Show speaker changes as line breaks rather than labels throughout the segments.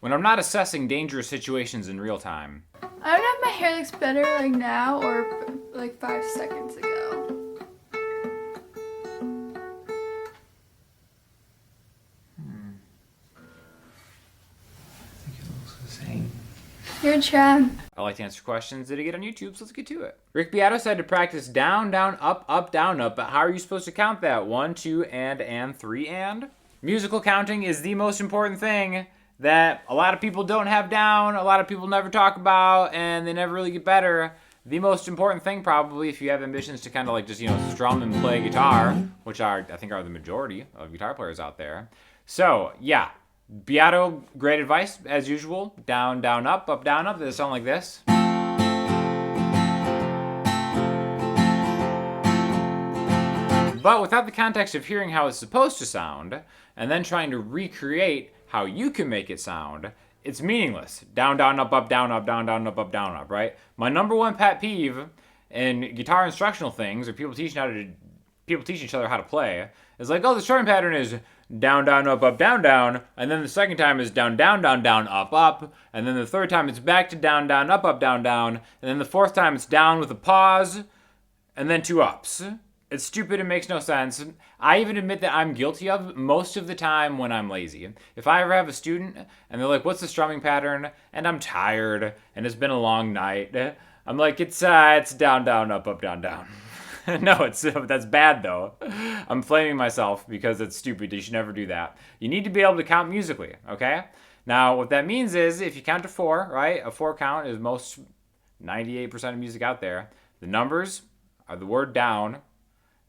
When I'm not assessing dangerous situations in real time.
I don't know if my hair looks better like now or like 5 seconds ago.
I think it looks the same.
You're Chad.
I like to answer questions that I get on YouTube, so let's get to it. Rick Beato said to practice down, down, up, up, down, up, but how are you supposed to count that? 1, 2, and 3, and? Musical counting is the most important thing that a lot of people don't have down, a lot of people never talk about, and they never really get better. The most important thing probably, if you have ambitions to kind of like just, strum and play guitar, which I think are the majority of guitar players out there. So, yeah. Beato, great advice, as usual. Down, down, up, down, up. Does it sound like this? But without the context of hearing how it's supposed to sound, and then trying to recreate how you can make it sound, it's meaningless. Down, down, up, down, down, up, down, up, right? My number one pet peeve in guitar instructional things, or people teaching each other how to play, is like, oh, the strumming pattern is down, down, up, down, and then the second time is down, down, down, up, and then the third time it's back to down, down, up, down, and then the fourth time it's down with a pause, and then 2 ups. It's stupid, it makes no sense. I even admit that I'm guilty of it most of the time when I'm lazy. If I ever have a student and they're like, what's the strumming pattern? And I'm tired and it's been a long night. I'm like, it's down, down, up, down. No, that's bad though. I'm flaming myself because it's stupid. You should never do that. You need to be able to count musically, okay? Now, what that means is if you count to 4, right? A 4 count is most 98% of music out there. The numbers are the word down.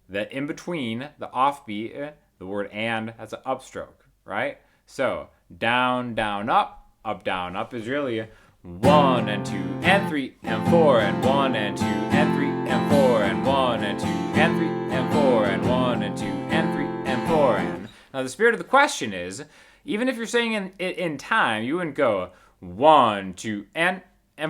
That in between, the offbeat, the word and, that's an upstroke, right? So, down, down, up is really 1 and 2 and 3 and 4 and 1 and 2 and 3 and 4 and 1 and 2 and 3 and 4 and 1 and 2 and 3 and 4 and. Now, the spirit of the question is, even if you're saying it in time, you wouldn't go 1, 2, and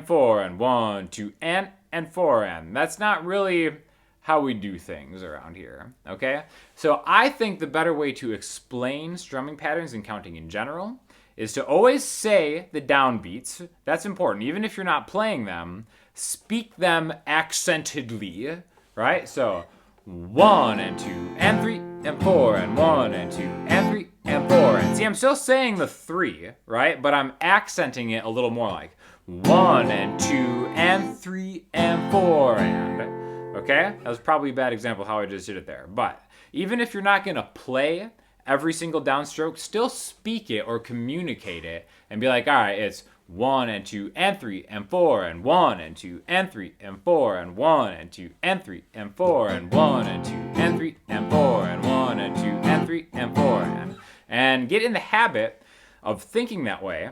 4 and 1, 2, and 4 and. That's not really how we do things around here, okay? So I think the better way to explain strumming patterns and counting in general is to always say the downbeats. That's important. Even if you're not playing them, speak them accentedly, right? So 1 and 2 and 3 and 4 and 1 and 2 and 3 and 4 and. See, I'm still saying the 3, right? But I'm accenting it a little more like 1 and 2 and 3 and 4 and. Okay? That was probably a bad example of how I just did it there. But even if you're not going to play every single downstroke, still speak it or communicate it and be like, all right, it's 1 and 2 and 3 and 4 and 1 and 2 and 3 and 4 and 1 and 2 and 3 and 4 and 1 and 2 and 3 and 4 and 1 and 2 and 3 and 4 and get in the habit of thinking that way,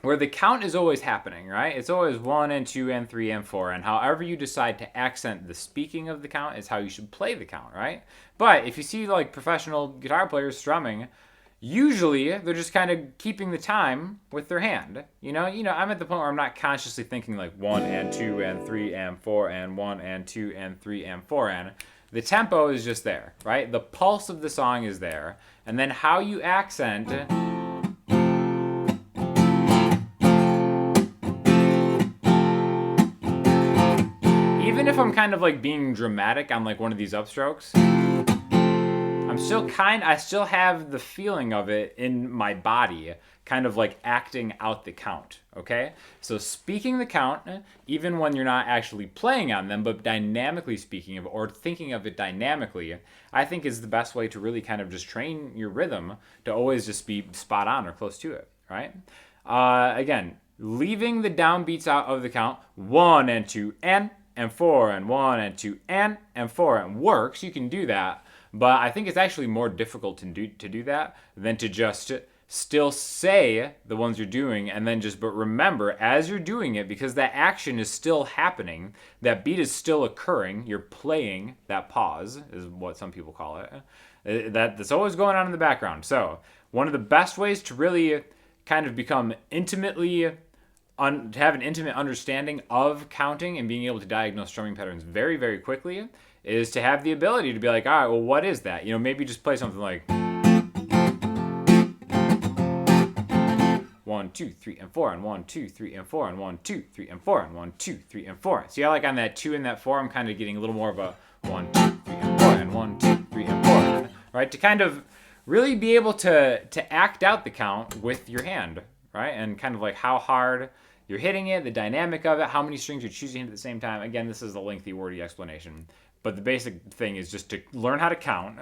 where the count is always happening, right? It's always 1 and 2 and 3 and 4, and however you decide to accent the speaking of the count is how you should play the count, right? But if you see like professional guitar players strumming, usually they're just kind of keeping the time with their hand. I'm at the point where I'm not consciously thinking like 1 and 2 and 3 and 4 and 1 and 2 and 3 and 4 and. The tempo is just there, right? The pulse of the song is there, and then how you accent. Even if I'm kind of like being dramatic on like one of these upstrokes, I still have the feeling of it in my body, kind of like acting out the count, okay? So speaking the count, even when you're not actually playing on them, but dynamically speaking of it or thinking of it dynamically, I think is the best way to really kind of just train your rhythm to always just be spot on or close to it, right? Again, leaving the downbeats out of the count, 1 and 2 and 4 and 1 and 2 and 4 and works. You can do that, but I think it's actually more difficult to do that than to just still say the ones you're doing and then but remember as you're doing it, because that action is still happening, that beat is still occurring, you're playing that pause is what some people call it. That's always going on in the background. So one of the best ways to really kind of become to have an intimate understanding of counting and being able to diagnose strumming patterns very, very quickly is to have the ability to be like, all right, well, what is that? Maybe just play something like 1, 2, 3, and 4, and 1, 2, 3, and 4, and 1, 2, 3, and 4, and 1, 2, 3, and 4. See how like on that 2 and that 4, I'm kind of getting a little more of a 1, 2, 3, and 4, and 1, 2, 3, and 4, right? To kind of really be able to act out the count with your hand, right? And kind of like how hard you're hitting it, the dynamic of it, how many strings you're choosing at the same time. Again, this is a lengthy, wordy explanation. But the basic thing is just to learn how to count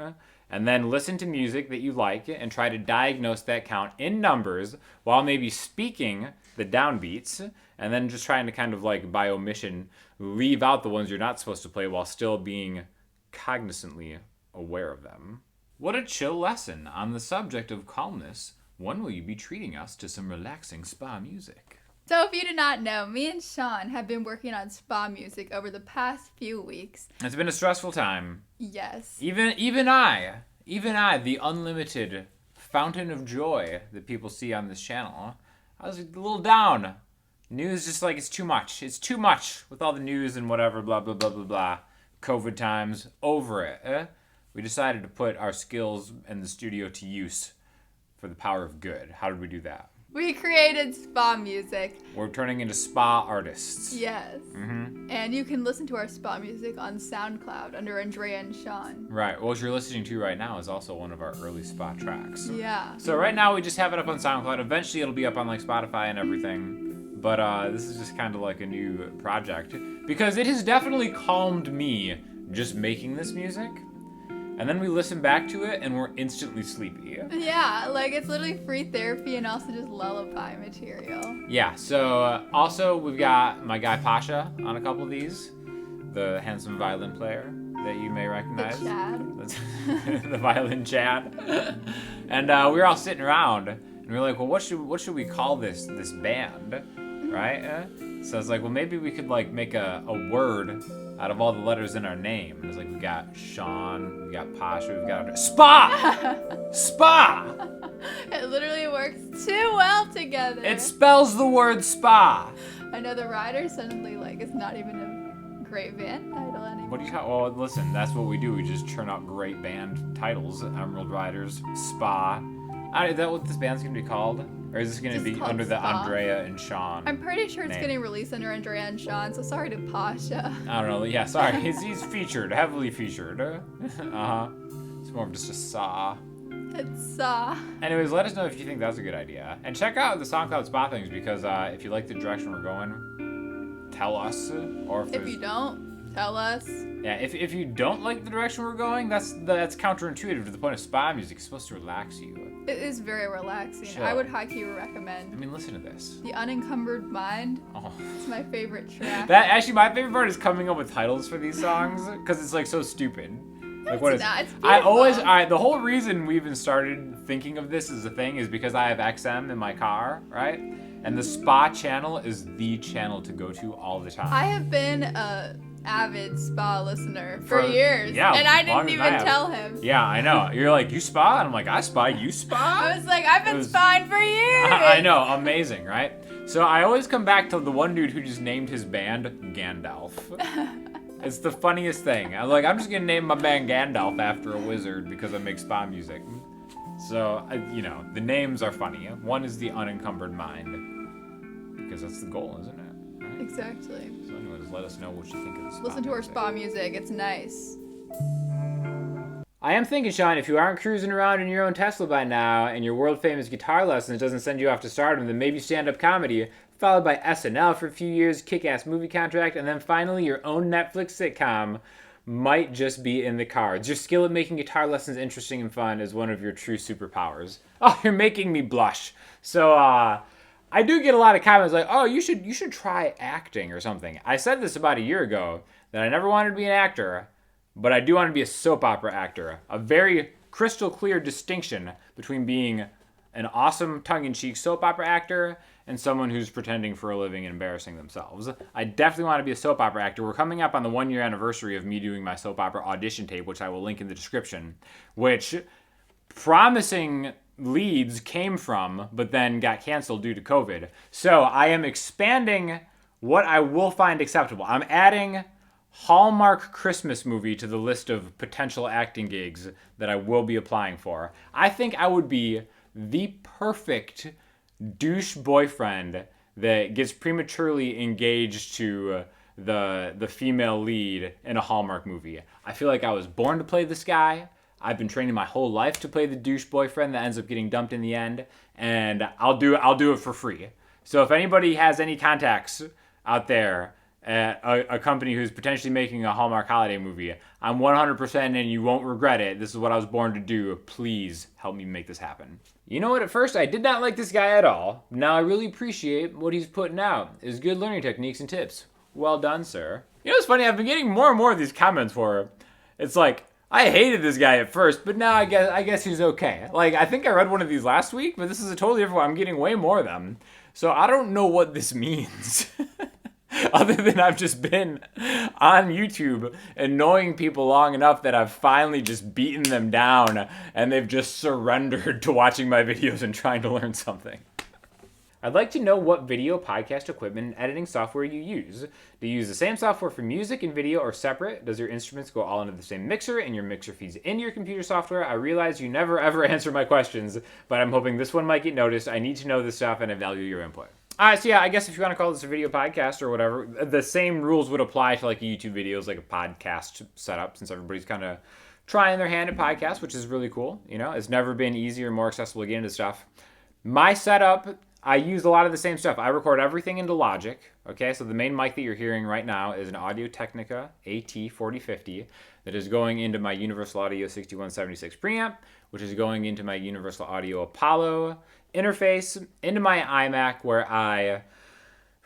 and then listen to music that you like and try to diagnose that count in numbers while maybe speaking the downbeats and then just trying to kind of like by omission leave out the ones you're not supposed to play while still being cognizantly aware of them. What a chill lesson on the subject of calmness. When will you be treating us to some relaxing spa music?
So if you did not know, me and Sean have been working on spa music over the past few weeks.
It's been a stressful time.
Yes.
Even I, the unlimited fountain of joy that people see on this channel, I was a little down. News just like it's too much. It's too much with all the news and whatever, blah, blah, blah, blah, blah. COVID times, over it. We decided to put our skills in the studio to use for the power of good. How did we do that?
We created spa music.
We're turning into spa artists.
Yes.
Mm-hmm.
And you can listen to our spa music on SoundCloud under Andrea and Sean.
Right. Well, what you're listening to right now is also one of our early spa tracks.
Yeah.
So right now we just have it up on SoundCloud. Eventually it'll be up on like Spotify and everything. But this is just kind of like a new project because it has definitely calmed me just making this music. And then we listen back to it and we're instantly sleepy.
Yeah, like it's literally free therapy and also just lullaby material.
Yeah, so also we've got my guy Pasha on a couple of these. The handsome violin player that you may recognize.
The Chad.
That's the violin Chad. And we were all sitting around and we were like, well, what should we call this band, right? So it's like, well, maybe we could like make a word out of all the letters in our name. And it's like, we got Sean, we got Pasha, we've got Spa! Spa!
It literally works too well together.
It spells the word spa.
I know the Ryders suddenly like it's not even a great band title anymore.
What do you call? Well, listen, that's what we do. We just churn out great band titles. Emeryld Ryders, Spa. Is that what this band's gonna be called? Or is this gonna
Just
be
called
under the
Spa.
Andrea and Sean?
I'm pretty sure it's
name?
getting released under Andrea and Sean, so sorry to Pasha.
I don't know. Yeah, sorry. He's featured, heavily featured. Uh-huh. It's more of just a saw.
It's
Anyways, let us know if you think that's a good idea. And check out the SoundCloud Spa things because if you like the direction we're going, tell us. Or
if you don't, tell us.
Yeah, if you don't like the direction we're going, that's counterintuitive to the point of spa music. It's supposed to relax you.
It is very relaxing.
Chill.
I would high-key recommend.
I mean, listen to this.
The Unencumbered Mind.
Oh.
It's my favorite track.
That actually, my favorite part is coming up with titles for these songs because it's like so stupid. Like what is?
It's
I always,
beautiful.
the whole reason we even started thinking of this as a thing is because I have XM in my car, right? And the spa channel is the channel to go to all the time.
I have been a avid spa listener for years.
Yeah,
and I
longer
didn't
than I
even
have.
tell him.
Yeah, I know. You're like, you spa? And I'm like, I spa, you spa?
I was like, I've been spying for years.
I know, amazing, right? So I always come back to the one dude who just named his band Gandalf. It's the funniest thing. I'm like, I'm just gonna name my band Gandalf after a wizard because I make spa music. So, the names are funny. One is the Unencumbered Mind because that's the goal, isn't it? Right?
Exactly.
So anyways, let us know what you think of the spa
Listen to our
music.
spa music. It's nice.
I am thinking, Sean, if you aren't cruising around in your own Tesla by now and your world-famous guitar lessons doesn't send you off to stardom, then maybe stand-up comedy, followed by SNL for a few years, kick-ass movie contract, and then finally your own Netflix sitcom might just be in the cards. Your skill at making guitar lessons interesting and fun is one of your true superpowers. Oh, you're making me blush. So, I do get a lot of comments like, oh, you should try acting or something. I said this about a year ago, that I never wanted to be an actor, but I do want to be a soap opera actor. A very crystal clear distinction between being an awesome tongue-in-cheek soap opera actor and someone who's pretending for a living and embarrassing themselves. I definitely want to be a soap opera actor. We're coming up on the 1-year anniversary of me doing my soap opera audition tape, which I will link in the description, which promising leads came from, but then got canceled due to COVID. So I am expanding what I will find acceptable. I'm adding Hallmark Christmas movie to the list of potential acting gigs that I will be applying for. I think I would be the perfect douche boyfriend that gets prematurely engaged to the female lead in a Hallmark movie. I feel like I was born to play this guy. I've been training my whole life to play the douche boyfriend that ends up getting dumped in the end, and I'll do it for free. So if anybody has any contacts out there at a company who's potentially making a Hallmark holiday movie, I'm 100% and you won't regret it. This is what I was born to do. Please help me make this happen. You know what? At first, I did not like this guy at all. Now I really appreciate what he's putting out. His good learning techniques and tips. Well done, sir. You know what's funny? I've been getting more and more of these comments for it's like, I hated this guy at first, but now I guess he's okay. Like, I think I read one of these last week, but this is a totally different one. I'm getting way more of them. So I don't know what this means. Other than I've just been on YouTube annoying people long enough that I've finally just beaten them down and they've just surrendered to watching my videos and trying to learn something. I'd like to know what video podcast equipment and editing software you use. Do you use the same software for music and video or separate? Does your instruments go all into the same mixer and your mixer feeds into your computer software? I realize you never ever answer my questions, but I'm hoping this one might get noticed. I need to know this stuff and I value your input. So yeah, I guess if you want to call this a video podcast or whatever, the same rules would apply to like a YouTube videos, like a podcast setup, since everybody's kind of trying their hand at podcasts, which is really cool. You know, it's never been easier, more accessible to get into stuff. My setup, I use a lot of the same stuff. I record everything into Logic. Okay, so the main mic that you're hearing right now is an Audio-Technica AT4050 that is going into my Universal Audio 6176 preamp, which is going into my Universal Audio Apollo interface, into my iMac where I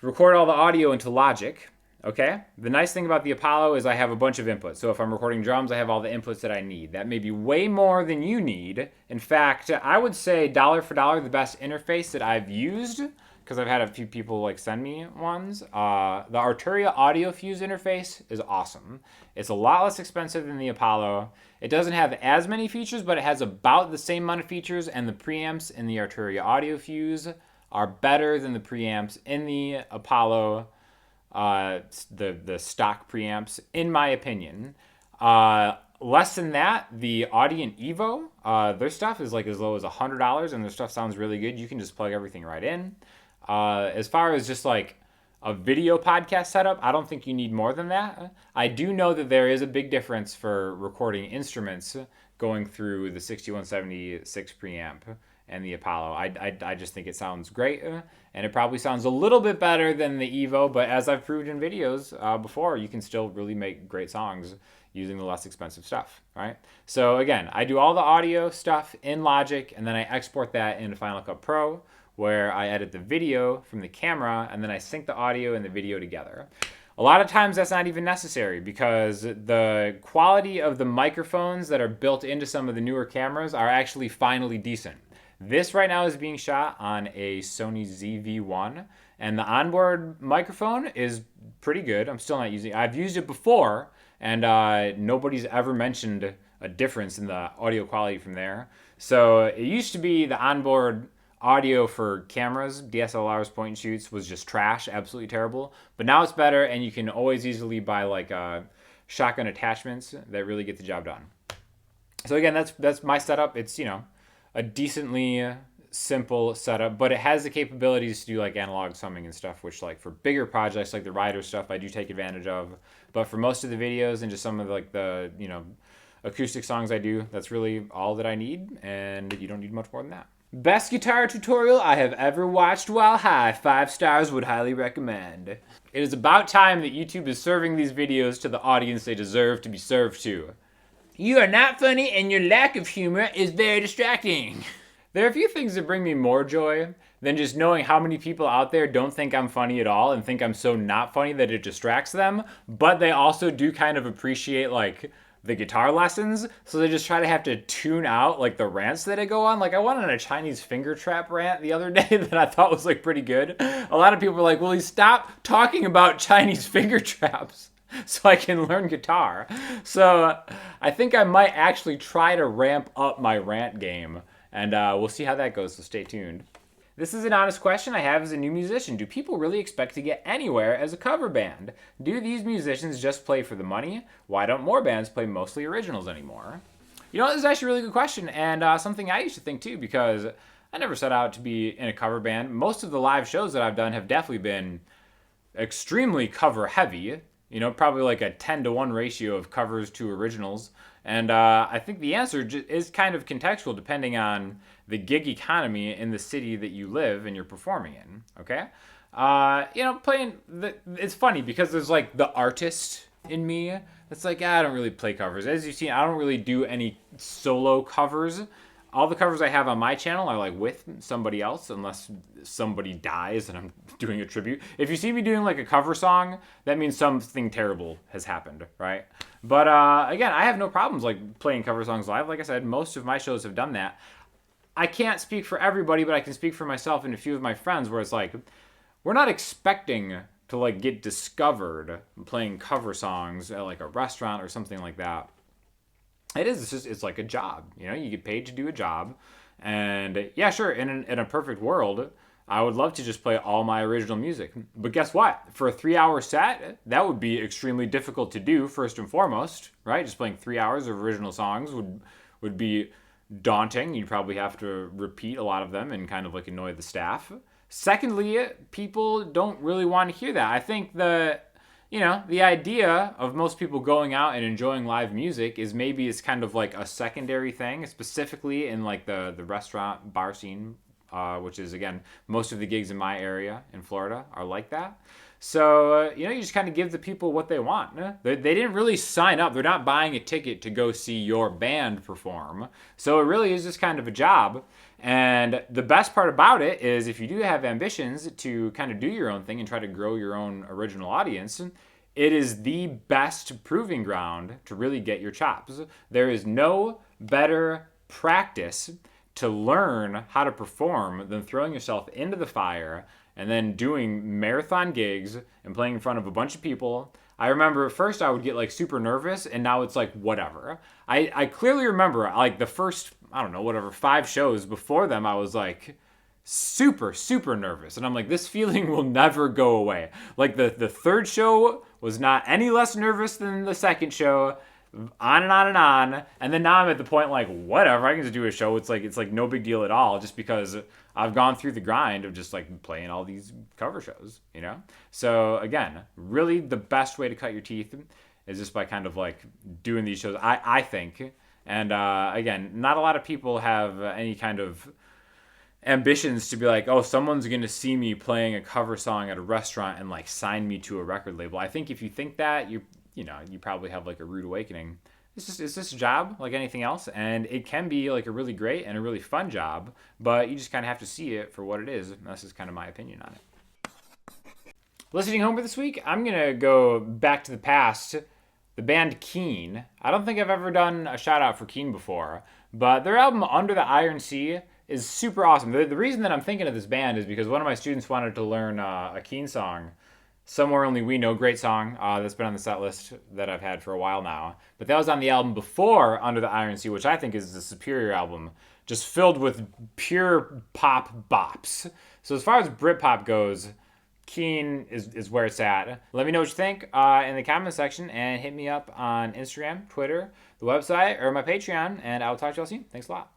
record all the audio into Logic. Okay, the nice thing about the Apollo is I have a bunch of inputs. So if I'm recording drums, I have all the inputs that I need. That may be way more than you need. In fact, I would say dollar for dollar, the best interface that I've used, because I've had a few people like send me ones, the Arturia Audio Fuse interface is awesome. It's a lot less expensive than the Apollo. It doesn't have as many features, but it has about the same amount of features, and the preamps in the Arturia Audio Fuse are better than the preamps in the Apollo, the stock preamps, in my opinion. Less than that, the Audient Evo, their stuff is like as low as $100, and their stuff sounds really good. You can just plug everything right in. As far as just like a video podcast setup, I don't think you need more than that. I do know that there is a big difference for recording instruments going through the 6176 preamp and the Apollo. I just think it sounds great, and it probably sounds a little bit better than the Evo, but as I've proved in videos before, you can still really make great songs using the less expensive stuff, right? So again, I do all the audio stuff in Logic, and then I export that into Final Cut Pro, where I edit the video from the camera, and then I sync the audio and the video together. A lot of times that's not even necessary because the quality of the microphones that are built into some of the newer cameras are actually finally decent. This right now is being shot on a Sony ZV-1, and the onboard microphone is pretty good. I'm still not using it. I've used it before, and nobody's ever mentioned a difference in the audio quality from there. So it used to be the onboard audio for cameras, DSLRs, point and shoots, was just trash, absolutely terrible. But now it's better, and you can always easily buy like shotgun attachments that really get the job done. So again, that's my setup. It's, you know, a decently simple setup, but it has the capabilities to do like analog summing and stuff, which like for bigger projects like the Ryders stuff, I do take advantage of. But for most of the videos and just some of like the, you know, acoustic songs I do, that's really all that I need, and you don't need much more than that. Best guitar tutorial I have ever watched while high. 5 stars, would highly recommend. It is about time that YouTube is serving these videos to the audience they deserve to be served to. You are not funny, and your lack of humor is very distracting. There are a few things that bring me more joy than just knowing how many people out there don't think I'm funny at all and think I'm so not funny that it distracts them, but they also do kind of appreciate like the guitar lessons, so they just try to have to tune out like the rants that I go on. Like I went on a Chinese finger trap rant the other day that I thought was like pretty good. A lot of people were like, will you stop talking about Chinese finger traps so I can learn guitar? So I think I might actually try to ramp up my rant game, and we'll see how that goes, so stay tuned. This is an honest question I have as a new musician. Do people really expect to get anywhere as a cover band? Do these musicians just play for the money? Why don't more bands play mostly originals anymore? You know, this is actually a really good question, and something I used to think too, because I never set out to be in a cover band. Most of the live shows that I've done have definitely been extremely cover heavy, probably like a 10-to-1 ratio of covers to originals. And I think the answer is kind of contextual depending on the gig economy in the city that you live and you're performing in, okay? It's funny because there's like the artist in me that's like, I don't really play covers. As you've seen, I don't really do any solo covers. All the covers I have on my channel are like with somebody else, unless somebody dies and I'm doing a tribute. If you see me doing like a cover song, that means something terrible has happened, right? But again, I have no problems like playing cover songs live. Like I said, most of my shows have done that. I can't speak for everybody, but I can speak for myself and a few of my friends where it's like, we're not expecting to like get discovered playing cover songs at like a restaurant or something like that. It's like a job, you get paid to do a job. And yeah, sure, in a perfect world, I would love to just play all my original music. But guess what? For a 3-hour set, that would be extremely difficult to do, first and foremost, right? Just playing 3 hours of original songs would be daunting. You'd probably have to repeat a lot of them and kind of like annoy the staff. Secondly, people don't really want to hear that. I think the idea of most people going out and enjoying live music is maybe it's kind of like a secondary thing, specifically in like the restaurant bar scene, which is, again, most of the gigs in my area in Florida are like that. So, you just kind of give the people what they want. They didn't really sign up. They're not buying a ticket to go see your band perform. So it really is just kind of a job. And the best part about it is if you do have ambitions to kind of do your own thing and try to grow your own original audience, it is the best proving ground to really get your chops. There is no better practice to learn how to perform than throwing yourself into the fire and then doing marathon gigs and playing in front of a bunch of people. I remember at first I would get like super nervous, and now it's like whatever. I clearly remember like the first, 5 shows before them, I was like super, super nervous. And I'm like, this feeling will never go away. Like the third show was not any less nervous than the second show. On and on and on. And then now I'm at the point like, whatever, I can just do a show. It's like no big deal at all, just because I've gone through the grind of just like playing all these cover shows, So again, really the best way to cut your teeth is just by kind of like doing these shows, I think. And again, not a lot of people have any kind of ambitions to be like, oh, someone's going to see me playing a cover song at a restaurant and like sign me to a record label. I think if you think that, you probably have like a rude awakening. It's just a job like anything else, and it can be like a really great and a really fun job, but you just kind of have to see it for what it is. And that's just kind of my opinion on it. Listening home for this week, I'm going to go back to the past. The band Keane. I don't think I've ever done a shout out for Keane before, but their album Under the Iron Sea is super awesome. The reason that I'm thinking of this band is because one of my students wanted to learn a Keane song, Somewhere Only We Know. Great song that's been on the set list that I've had for a while now. But that was on the album before Under the Iron Sea, which I think is the superior album, just filled with pure pop bops. So as far as Britpop goes, Keane is where it's at. Let me know what you think in the comment section, and hit me up on Instagram, Twitter, the website, or my Patreon, and I'll talk to y'all soon. Thanks a lot.